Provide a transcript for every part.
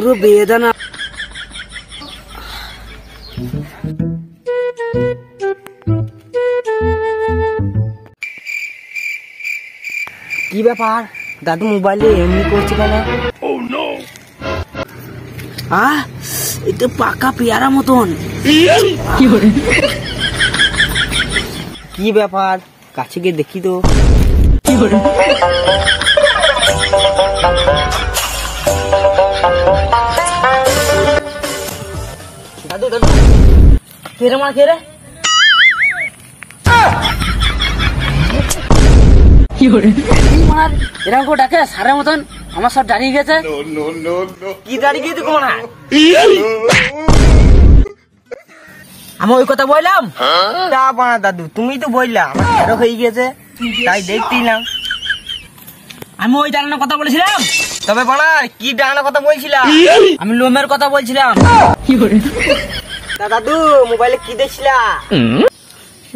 পুরো বেদনা। কি ব্যাপার দাদু মোবাইলে এমনি করছে কেন? এটা পাকা পেয়ারা মতন। কি ব্যাপার কাছে গিয়ে দেখি তো। দাদু দাদু কেরে মা কেরে এরকম করে ডাকে সারের মতন আমার সব দাঁড়িয়ে গেছে। কি দাঁড়িয়ে গেছে কোন? আমি ওই কথা বললাম দাদু, তুমি তো বললা আমার তেরো হয়ে গেছে, তাই দেখছিলাম। আমি ওই দাঁড়ানোর কথা বলেছিলাম। তবে বানা কি দাঁড়ানোর কথা বলছিলাম? আমি লোমের কথা বলছিলাম। দাদু মোবাইলে কি দেখছিলা?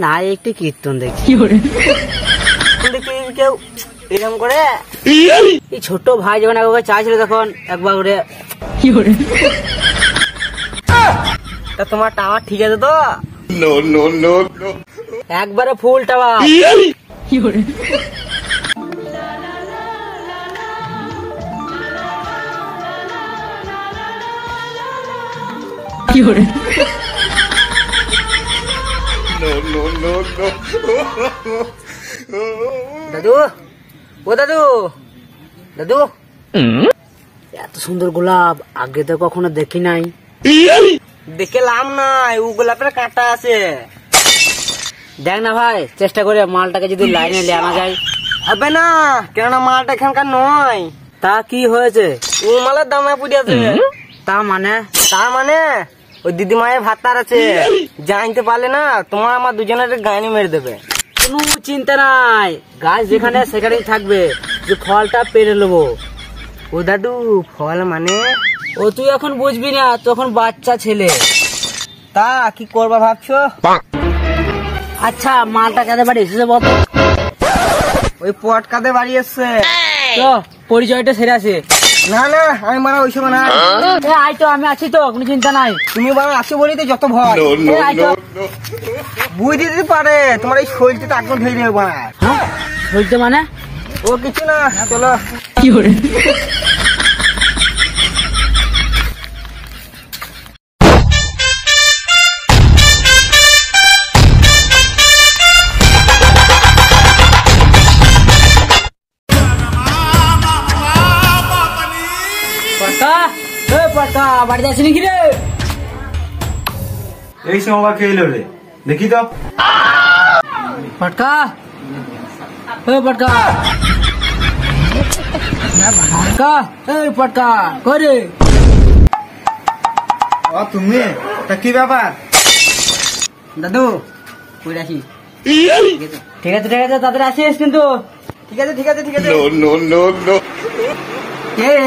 না একটু কীর্তন দেখছি। কেউ এরকম করে এই ছোট ভাই যখন একবার চাইছিল তখন একবার করে তা তোমার টাওয়ার ঠিক আছে তো? একবারে ফুল টাওয়ার। দাদু ও দাদু দাদু এত সুন্দর গোলাপ আগে তো কখনো দেখি নাই। দেখলাম নাই, ও গোলাপের কাঁটা আছে। দেখ না ভাই চেষ্টা করে মালটাকে যদি লাইনে আনা যায়। হবে না, কেননা মালটা এখানকার নয়। তা কি হয়েছে? ও মালের দামে পুড়িয়েছে। তা মানে ওই দিদিমায়ের ভাতার আছে, জানতে পারলে না তোমার আমার দুজনের গায়ে মেরে দেবে। কোনো চিন্তা নাই, গাছ যেখানে সেখানেই থাকবে, যে ফলটা পেরে নেবো। ও দাদু ফল মানে? ও তুই এখন বুঝবি না, তখন বাচ্চা ছেলে। তা কি করবা ভাবছো? আচ্ছা মালটা কাদের বাড়ি এসেছে বলো? ওই পট কাদের বাড়ি এসছে। তো পরিচয়টা সেরে আছে। না না আমি মারা ওইসব না। আই তো আমি আছি তো, কোনো চিন্তা নাই। তুমি বাবা আসো বলি তো যত ভয়। বুঝতে দিতে পারে তোমার এই শরীরটা একদম ধরে নেবে বাবা। শরীরটা মানে? ও কিছু না, চলো। কি করে বাড়িতে আসি নাকি রে? এই সময় কে এলো রে? দেখি তো। পটকা পটকা পটকা পটকা করে তুমি তা কি ব্যাপার? দাদু কই রাখি? ঠিক আছে ঠিক আছে তাদের আসিস কিন্তু। ঠিক আছে ঠিক আছে ঠিক আছে।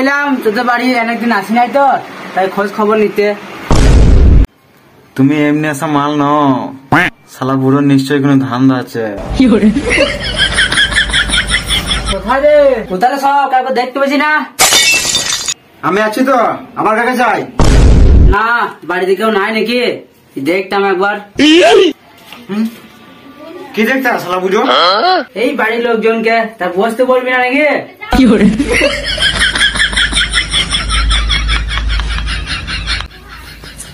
এলাম তোদের বাড়ি, অনেকদিন আসি নাই তো, তাই খোঁজ খবর নিতে। তুমি এমনি আসা মাল ন, শালা বুড়ো নিশ্চয়ই কোনো ধান্দা আছে। কোথায় রে? কোথায় সব কাউকে দেখতে পেয়েছি না। আমি আছি তো, আমার কাছে যাই। না বাড়িতে কেউ নাই নাকি? দেখতাম একবার। কি দেখতে শালা বুঝো? এই বাড়ির লোকজনকে, তা বসতে বলবি না নাকি?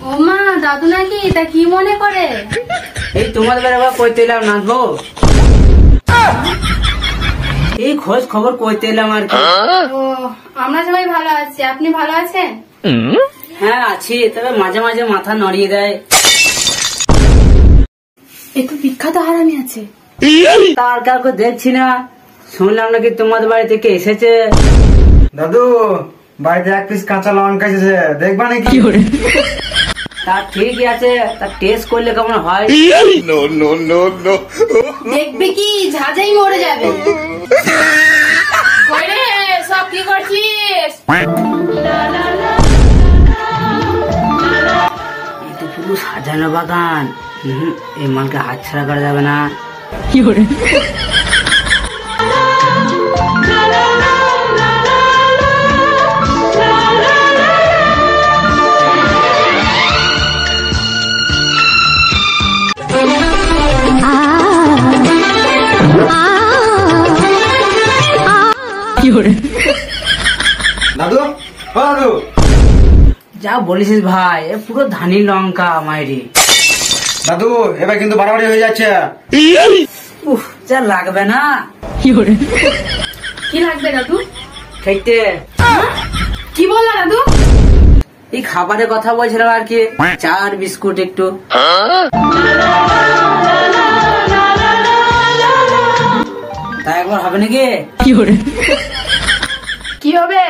ও মা দাদু নাকি? তা কি মনে করে? এই তোমাদের বেলা কইতে এলাম নাচবো, এই খোঁজ খবর কইতে এলাম আর কি। ও আমরা সবাই ভালো আছি, আপনি ভালো আছেন? হ্যাঁ আছি, তবে মাঝে মাঝে মাথা নড়িয়ে দেয়। একটু বিখ্যাত হারামি আছে। তার কাউকে দেখছি না, শুনলাম নাকি তোমাদের বাড়ি থেকে এসেছে। দাদু বাড়িতে এক পিস কাঁচা লঙ্কা এসেছে, দেখবা নাকি? তা ঠিকই আছে, তা টেস্ট করলে কেমন হয়? দেখবে কি ঝাঁঝাই মরে যাবে। সব কি করছিস? এই তো পুরো সাজানো বাগান, এই মালকে হাত ছাড়া করা যাবে না। দাদু ও দাদু, যা বলেছিস ভাই, এ পুরো ধানি লঙ্কা মাইরি। দাদু এবার কিন্তু বাড়াবাড়ি হয়ে যাচ্ছে। উফ, যা লাগবে না। কি লাগবে দাদু? খেতে কি বললা দাদু? এই খাবারের কথা বলছিলাম আর কি, চা আর বিস্কুট একটু। তা একবার হবে নাকি? কি হবে?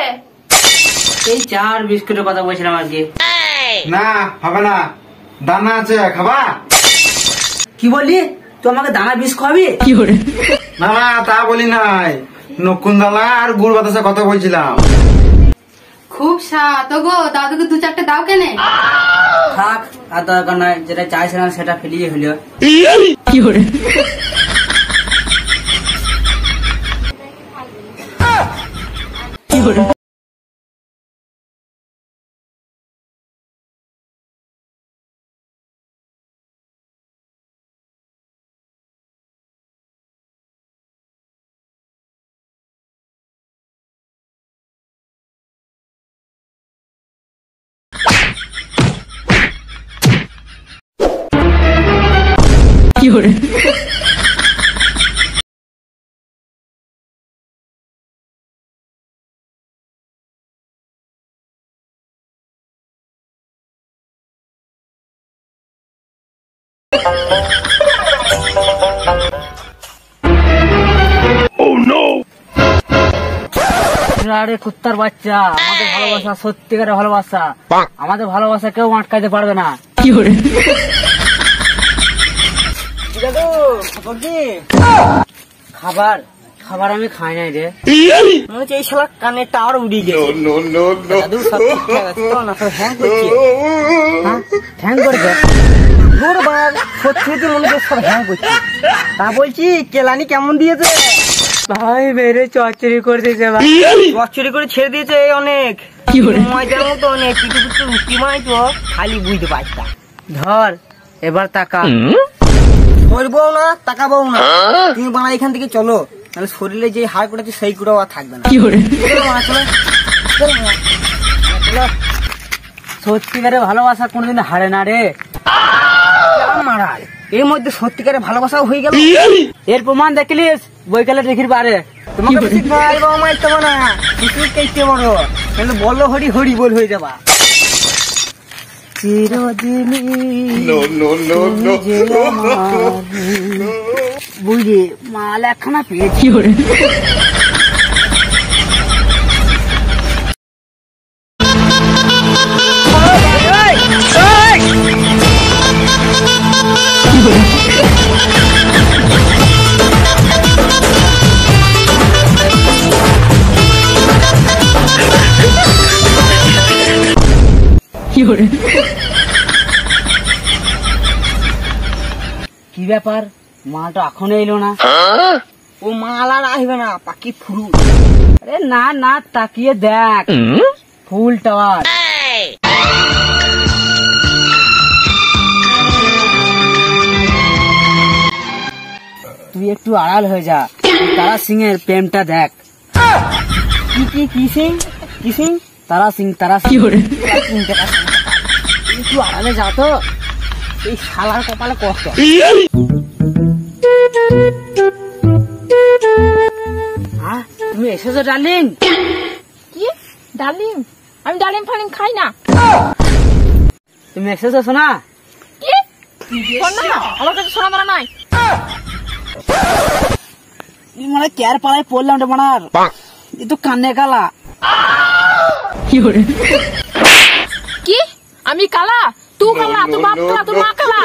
এই চা আর বিস্কুটের কথা বলছিলাম আর কি। না হবে না, দানা আছে খাবা? কি বললি? তুই আমাকে দানা বিষ খাবি? না না তা বলি নাই, নকুন দানা আর গুড় বাতাসের কথা বলছিলাম। খুব স্বাদ গো, দাদুকে 2-4টে দাও কেনে। থাক, আর দরকার নয়, যেটা চাইছিলাম সেটা ফেলিয়ে হলো। আরে কুত্তার বাচ্চা, আমাদের ভালোবাসা সত্যিকারের ভালোবাসা, আমাদের ভালোবাসা কেউ আটকাতে পারবে না। খাবার খাবার আমি খাই নাই রে, মনে হচ্ছে এই শালা কানে টাওয়ার উড়ে গেছে। দাদু সব ঠিকঠাক আছে তো? না সব হ্যাং করছে, হ্যাং করছে। সত্যি মনে হচ্ছে সব হ্যাং করছে। তা বলছি কেলানি কেমন দিয়েছে ভাই? মেরে চচ্চড়ি করে দিয়েছে ভাই, চচ্চড়ি করে ছেড়ে দিয়েছে অনেক ময়দার মতো, অনেক পিঠু পিঠু রুটি মাইতো, খালি বুঝতে পারতা। ধর এবার টাকা ধরবো না, তাকাবো না, তুমি বানা এখান থেকে চলো, তাহলে শরীরে যে হাড় করেছে সেই গুঁড়ো আর থাকবে না। সত্যিকারের ভালোবাসা কোনোদিন হারে না রে মারাল, এর মধ্যে সত্যিকারের ভালোবাসাও হয়ে গেল। এর প্রমাণ দেখলিস বইকালে দেখির পারে। তোমাকে বেশি খাইবো মারতে না, কিছু কেটে বড় তাহলে বলো হরি হরি বল হয়ে যাবা। চিরদিনই বুঝলি মাল একখানা পেয়েছি। কি ব্যাপার, মালটা এখনো এলো না? ও মাল আর আসবে না, পাখি ফুল। আরে না না, তাকিয়ে দেখ, ফুল টাওয়ার। তুই একটু আড়াল হয়ে যা, তারা সিং এর প্রেমটা দেখ। কি সিং? কি সিং? তারা সিং, তারা সিং। একটু আড়ালে যা তো, এই শালার কপালে কষ্ট। তুমি এসেছো ডার্লিং? কি ডার্লিং? আমি ডার্লিং ফার্লিং খাই না। তুমি এসেছো সোনা? কি সোনা? আমার কাছে সোনা মারা নাই। মানে কেয়ার পাড়ায় পড়লাম রে মানার, এ তো কান্নে কালা। কি আমি কালা? তুই কালা, তোর বাপ কালা, তোর মা কালা,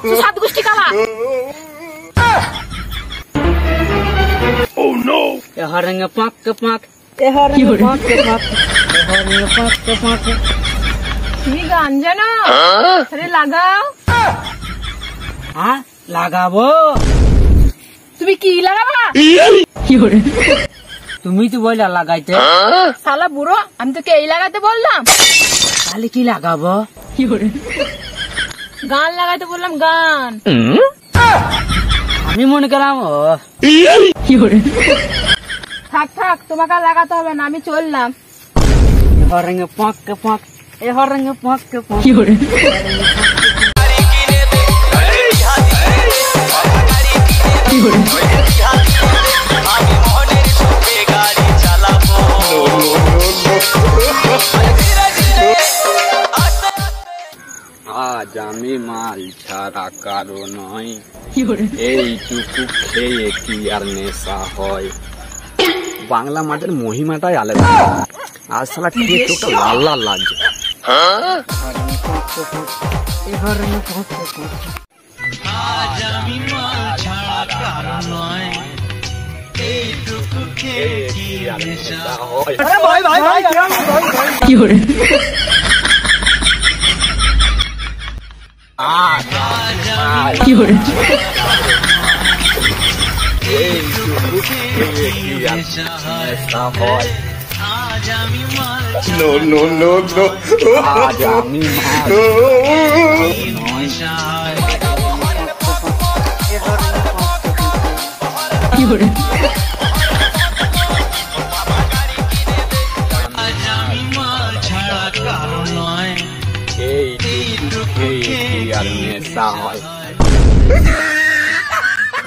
তোর সাত গোষ্ঠী কালা। হরেঙ্গে পাক পাক, হরেঙ্গে পাক পাক, হরেঙ্গে পাক পাক। তুমি গান জানো? আরে লাগাও। হ্যাঁ লাগাবো। তুমি কি লাগাবা? তুমি তো বললা লাগাইতে। শালা বুড়ো, আমি তোকে এই লাগাতে বললাম। তাহলে কি লাগাবো? গান লাগাতে বললাম, গান। আমি মনে করলাম থাক থাক, তোমাকে আর লাগাতে হবে না, আমি চললাম। হরেঙ্গে পক পক, এ হরেঙ্গে পক পক। কি করে? কি করে? আজ আমি মাল ছাড়া কারো নয়, কি করে? এইটুকু খেয়ে কি আর নেশা হয়। বাংলা মাঠের মহিমাটাই আলাদা। আজ সালা খেয়ে চোখটা লাল লাল লাগছে। এ হরেঙ্গে পক পক। কি করে? কি করে? নো নো নো নো, আজ আমি মাল কি করে?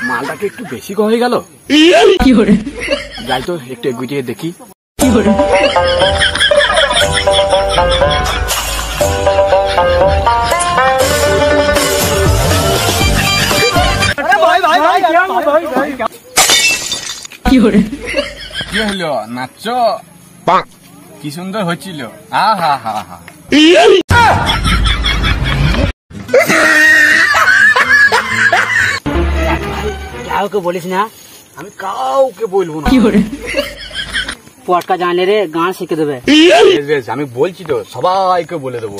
মালটাকে একটু বেশি হয়ে গেল। কি করে? যাই তো একটু এগিয়ে দেখি। কি করে? কি করে? কি হলো, নাচছ? কি সুন্দর হচ্ছিল। হা হা হা হা। কাউকে বলিস না, আমি কাউকে বলবো না। কি করে? পটকা জানলে রে গান শিখে দেবে। বেশ, বেশ, আমি বলছি তো, সবাইকে বলে দেবো।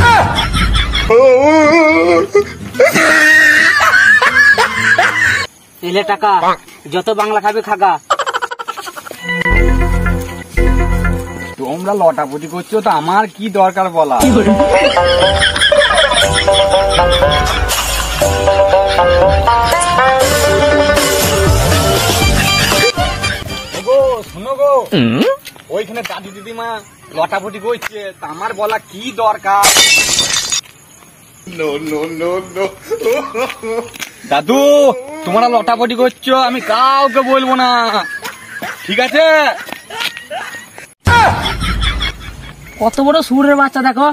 এলে টাকা, যত বাংলা খাবে খাগা। তোমরা লটাপটি করছো তো আমার কি দরকার বলা। কি করে? গো শুনো গো, ওইখানে দাদু দিদিমা লটাপটি করছে, তা আমার বলা কি দরকার। দাদু তোমরা লটাপটি করছো, আমি কাউকে বলবো না, ঠিক আছে? কত বড় সুরের বাচ্চা দেখো।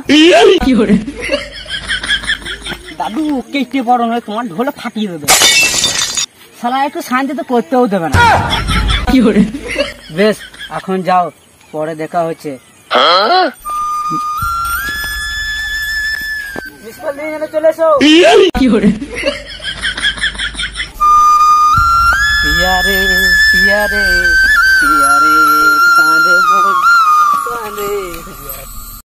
কি করে? দাদু কেটে বড় নয়, তোমার ঢোলে ফাটিয়ে দেবে। শালা একটু শান্তিতে করতেও দেবে না। কি করে? বেশ এখন যাও, পরে দেখা হচ্ছে। চলে এসো। কি করে? পিয়া রে পিয়া রে